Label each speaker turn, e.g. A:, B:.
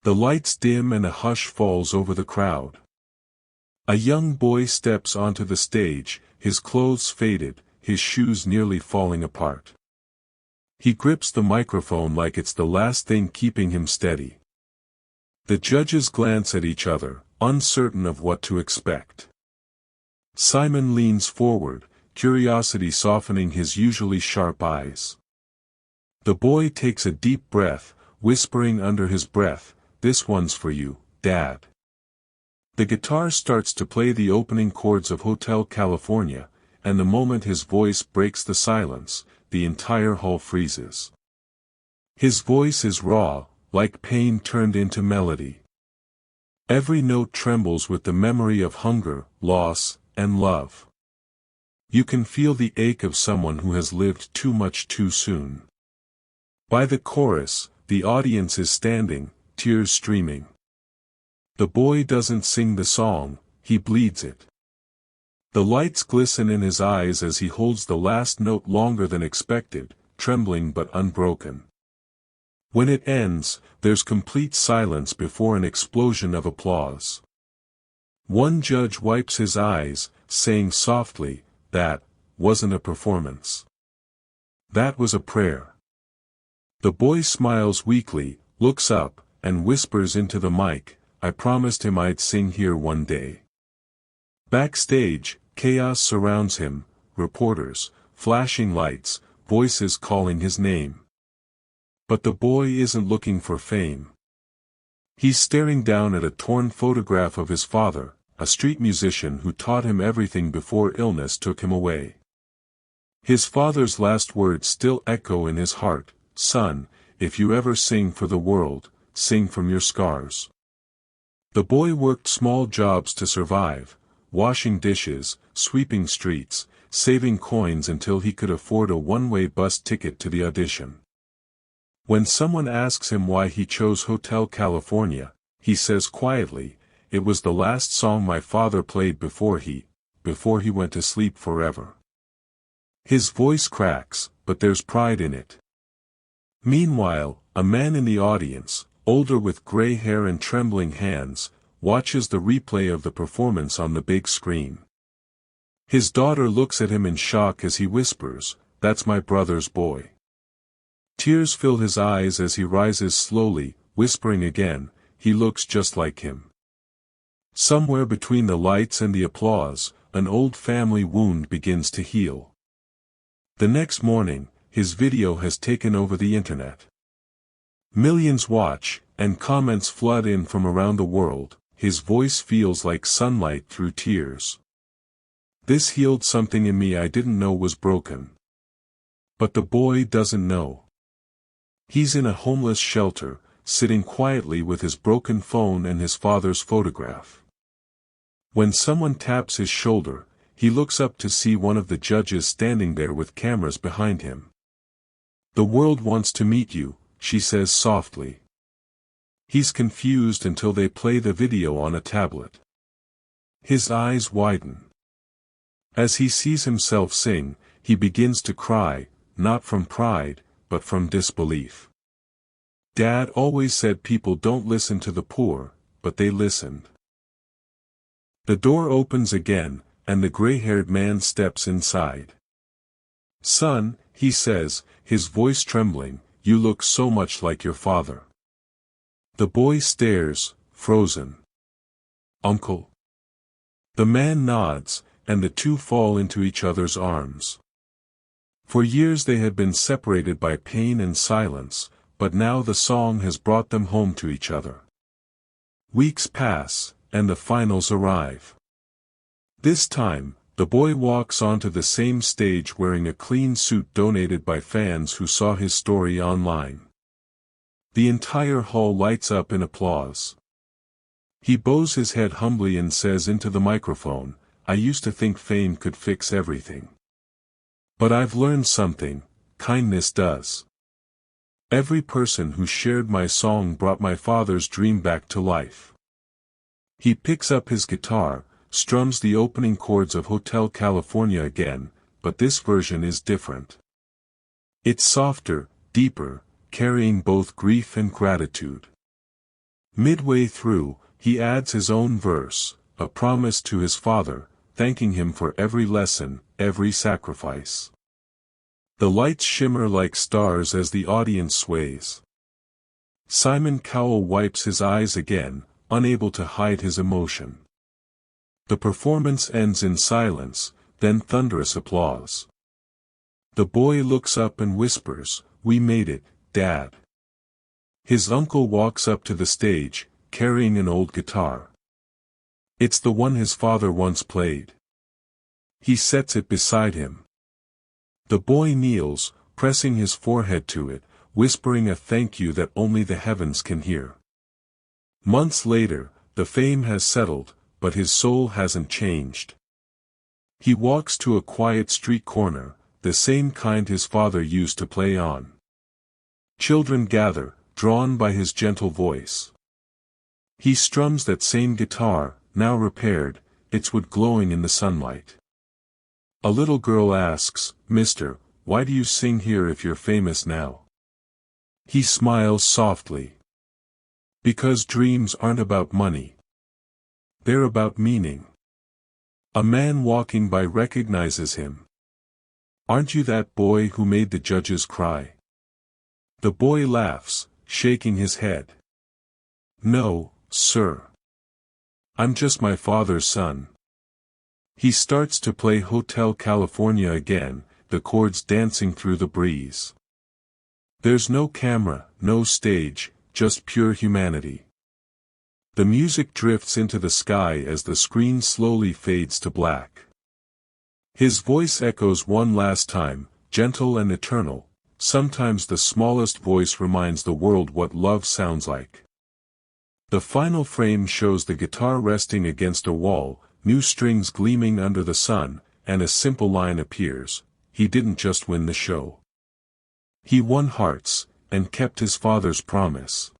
A: The lights dim and a hush falls over the crowd. A young boy steps onto the stage, his clothes faded, his shoes nearly falling apart. He grips the microphone like it's the last thing keeping him steady. The judges glance at each other, uncertain of what to expect. Simon leans forward, curiosity softening his usually sharp eyes. The boy takes a deep breath, whispering under his breath, "This one's for you, Dad." The guitar starts to play the opening chords of Hotel California, and the moment his voice breaks the silence, the entire hall freezes. His voice is raw, like pain turned into melody. Every note trembles with the memory of hunger, loss, and love. You can feel the ache of someone who has lived too much too soon. By the chorus, the audience is standing, tears streaming. The boy doesn't sing the song, he bleeds it. The lights glisten in his eyes as he holds the last note longer than expected, trembling but unbroken. When it ends, there's complete silence before an explosion of applause. One judge wipes his eyes, saying softly, "That wasn't a performance. That was a prayer." The boy smiles weakly, looks up, and whispers into the mic, "I promised him I'd sing here one day." Backstage, chaos surrounds him, reporters, flashing lights, voices calling his name. But the boy isn't looking for fame. He's staring down at a torn photograph of his father, a street musician who taught him everything before illness took him away. His father's last words still echo in his heart, "Son, if you ever sing for the world, sing from your scars." The boy worked small jobs to survive, washing dishes, sweeping streets, saving coins until he could afford a one-way bus ticket to the audition. When someone asks him why he chose Hotel California, he says quietly, "It was the last song my father played before he went to sleep forever." His voice cracks, but there's pride in it. Meanwhile, a man in the audience, older with gray hair and trembling hands, watches the replay of the performance on the big screen. His daughter looks at him in shock as he whispers, "That's my brother's boy." Tears fill his eyes as he rises slowly, whispering again, "He looks just like him." Somewhere between the lights and the applause, an old family wound begins to heal. The next morning, his video has taken over the internet. Millions watch, and comments flood in from around the world. His voice feels like sunlight through tears. "This healed something in me I didn't know was broken." But the boy doesn't know. He's in a homeless shelter, sitting quietly with his broken phone and his father's photograph. When someone taps his shoulder, he looks up to see one of the judges standing there with cameras behind him. "The world wants to meet you," she says softly. He's confused until they play the video on a tablet. His eyes widen. As he sees himself sing, he begins to cry, not from pride, but from disbelief. Dad always said people don't listen to the poor, but they listened. The door opens again, and the gray-haired man steps inside. "Son," he says, his voice trembling, "you look so much like your father." The boy stares, frozen. "Uncle?" The man nods, and the two fall into each other's arms. For years they had been separated by pain and silence, but now the song has brought them home to each other. Weeks pass, and the finals arrive. This time, the boy walks onto the same stage wearing a clean suit donated by fans who saw his story online. The entire hall lights up in applause. He bows his head humbly and says into the microphone, "I used to think fame could fix everything. But I've learned something, kindness does. Every person who shared my song brought my father's dream back to life." He picks up his guitar, strums the opening chords of Hotel California again, but this version is different. It's softer, deeper, carrying both grief and gratitude. Midway through, he adds his own verse, a promise to his father, thanking him for every lesson, every sacrifice. The lights shimmer like stars as the audience sways. Simon Cowell wipes his eyes again, unable to hide his emotion. The performance ends in silence, then thunderous applause. The boy looks up and whispers, "We made it, Dad." His uncle walks up to the stage, carrying an old guitar. It's the one his father once played. He sets it beside him. The boy kneels, pressing his forehead to it, whispering a thank you that only the heavens can hear. Months later, the fame has settled, but his soul hasn't changed. He walks to a quiet street corner, the same kind his father used to play on. Children gather, drawn by his gentle voice. He strums that same guitar, now repaired, its wood glowing in the sunlight. A little girl asks, "Mister, why do you sing here if you're famous now?" He smiles softly. Because dreams aren't about money. They're about meaning. A man walking by recognizes him. "Aren't you that boy who made the judges cry?" The boy laughs, shaking his head. "No, sir. I'm just my father's son." He starts to play Hotel California again, the chords dancing through the breeze. There's no camera, no stage, just pure humanity. The music drifts into the sky as the screen slowly fades to black. His voice echoes one last time, gentle and eternal. Sometimes the smallest voice reminds the world what love sounds like. The final frame shows the guitar resting against a wall, new strings gleaming under the sun, and a simple line appears: he didn't just win the show. He won hearts, and kept his father's promise.